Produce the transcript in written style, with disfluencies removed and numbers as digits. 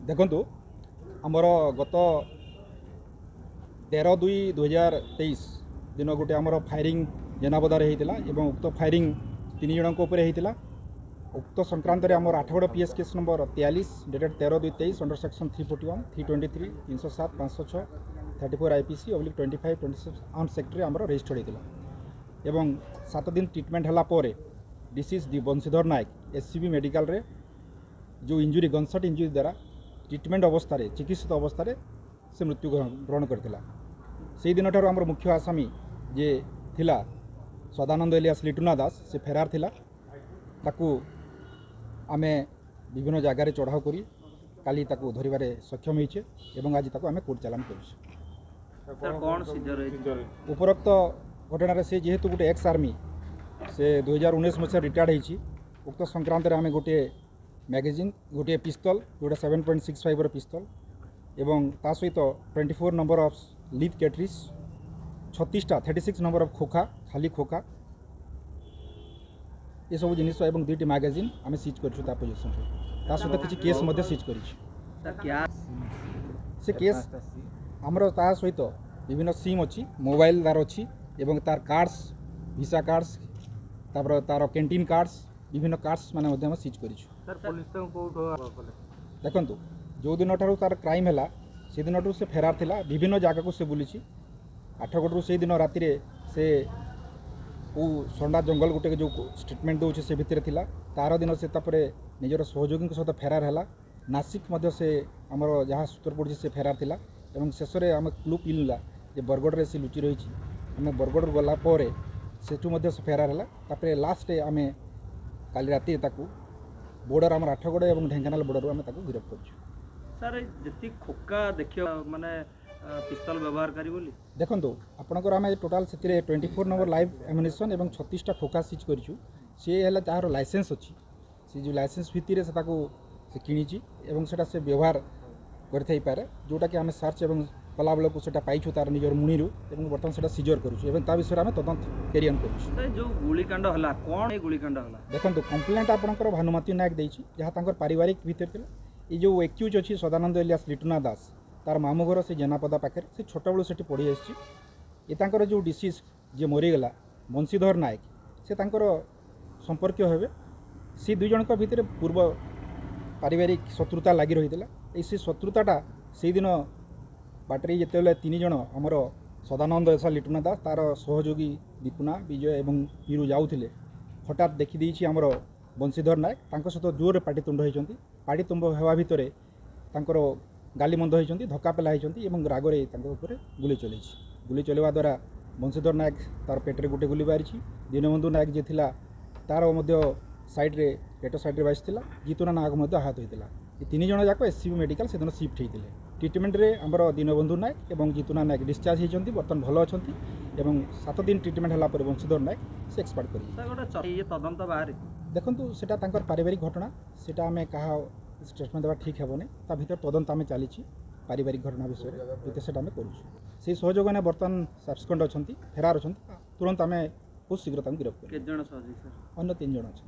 देखु आमर गत 13/2/2023 दिन गोटे आमर फायरिंग जेनाबदारे होता है। उक्त फायरिंग 3 जन होता। उक्त संक्रांत आमर Athgarh PS case number 43 dated 13/2/23 under section 341, 323, 307, 506, 34 IPC /25, 26 arm sector आमर रजिस्टर्ड होता है। 7 दिन ट्रिटमेंट है डिसीज दी बंशीधर नायक SCB मेडिकल रे जो इंजुरी गनशट इंजुरी द्वारा ट्रिटमेंट अवस्था चिकित्सित अवस्था से मृत्यु ग्रहण करथिला। से दिन ठार आमर मुख्य आसामी जे थिला सदानंद एलियास लिटुना दास से फेरार थिला। ताकू आमे विभिन्न जगार चढ़ाऊ करी काली ताकू धरिबारे सक्षम होइछे एवं आज ताकू आमे कोर्ट चालान करिछु। सर कौन सिजर उपरोक्त घटना से जेहेतु गोटे एक्स आर्मी से 2019 मसीह रिटायर्ड होइछि। उक्त संक्रांत आमे गोटे मैगजीन गोटे पिस्तल जोटा 7.65 पिस्तल एवं ता सहित 24 नंबर ऑफ लीड कैटरिज 36टा 36 नंबर ऑफ खोखा खाली खोखा ये सब जिनिस एवं 2टी मैगजीन आमे सीज करछु। ता पोजीशन ता सहित किछि केस मध्ये सीज करिछु। सर क्या से केस हमर ता सहित विभिन्न सिम अछि मोबाइल दार अछि एवं तार कार्ड्स वीसा कार्ड्स तार कैंटीन कार्ड्स विभिन्न कार्ड्स माने मध्ये हम सीज करिछु। सर पुलिस तो कोठो देखंतु जो दिन ठारू तार क्राइम हैला से दिन ठारू से फेरार थिला। विभिन्न जगह को से बुलिछि। आठगड़ू से दिन राति रे से संडा जंगल गोटे जो स्टेटमेंट दौचे से भितर थिला। तार दिन से तापरे निजर सहयोगी सहित फेरार हैला। नासिक मध्य से आमर जहाँ सूत्र पड़ी से फेरार थिला एवं शेष में आम क्लू पिला जे बरगढ़ रे से लुचि रही। आम बरगढ़ गला सेठू मध्य से फेरार हैला। तापरे लास्ट आम काली राति ताकू बॉर्डर आम आठगड़ और ढेंकानाल बॉर्डर आम गिरफ्त कर। सर जी खोका देखियो माने पिस्तल व्यवहार करी बोली देखो आपंकर आम टोटाल से 24 नंबर लाइव एमुनिशन और 36टा खोका सीज करूँ। सी है तार लाइसेंस अच्छी से जो लाइसेंस भित्ति से किणी से से व्यवहार करे जोटा कि आम सर्च और कला बेलू से पाइछु तार निजर मुणी बर्तमान से सीजर करुँ विषय आम तदंत कैरियन कर। जो गुलिकांड है कौन गुलिकांड है देखो कंप्लेंट आपंकर भानुमती नायक देती जहाँ पारिवारिक भितर ये जो एक्यूज अच्छी सदानंद एलियास लिटुना दास तार मामू घर से जेनापदा पाखे से छोट बेलू से पढ़ी आसर जो डिसीज जी मरीगला बंशीधर नायक से संपर्क हे सी 2 जन भितर पूर्व पारिवारिक शत्रुता लगी रही। से शत्रुताटा से दिन बाटरी जिते 3 जन आमर सदानंद एसा लिटुना दास तार सहयोगी दीपुना विजय और हीरू जाऊे हठात देखीदे आमर बंशीधर नायक सहित जोर पाटितुंड होती। पाटितुंड होगा भितर गाली मंद होती धक्का पेला होती रागरे गुली चलई। गुली चलवा द्वारा बंशीधर नायक तार पेटे गोटे गुली बाहरी। दीनबंधु नायक जी थिला तार साइड्रे पेट साइड्रे बाजिला। जीतुना नायक आहत होता। ये 3 जन जाक SCB मेडिकल से दिन शिफ्ट होते ट्रिटमेंट रे आमर दीनबंधु नायक और जीतुना नायक डिस्चार्ज होती बर्तमान भल अच्छा। 7 दिन ट्रिटमेंट है बंशीधर नायक से एक्सपायर कर। देखो सेटा पारिवारिक घटना सेटा आम क्या स्टेटमेंट देवा ठीक हेबनी ता भीतर तदंत आम चली पारिवारिक घटना विषय जो से करुँ सहयोग ने बर्तमान सब्सकंड अच्छा फेरार अच्छा तुरंत आम बहुत शीघ्र गिरफ्त कर। अन्य 3 जन अच्छा।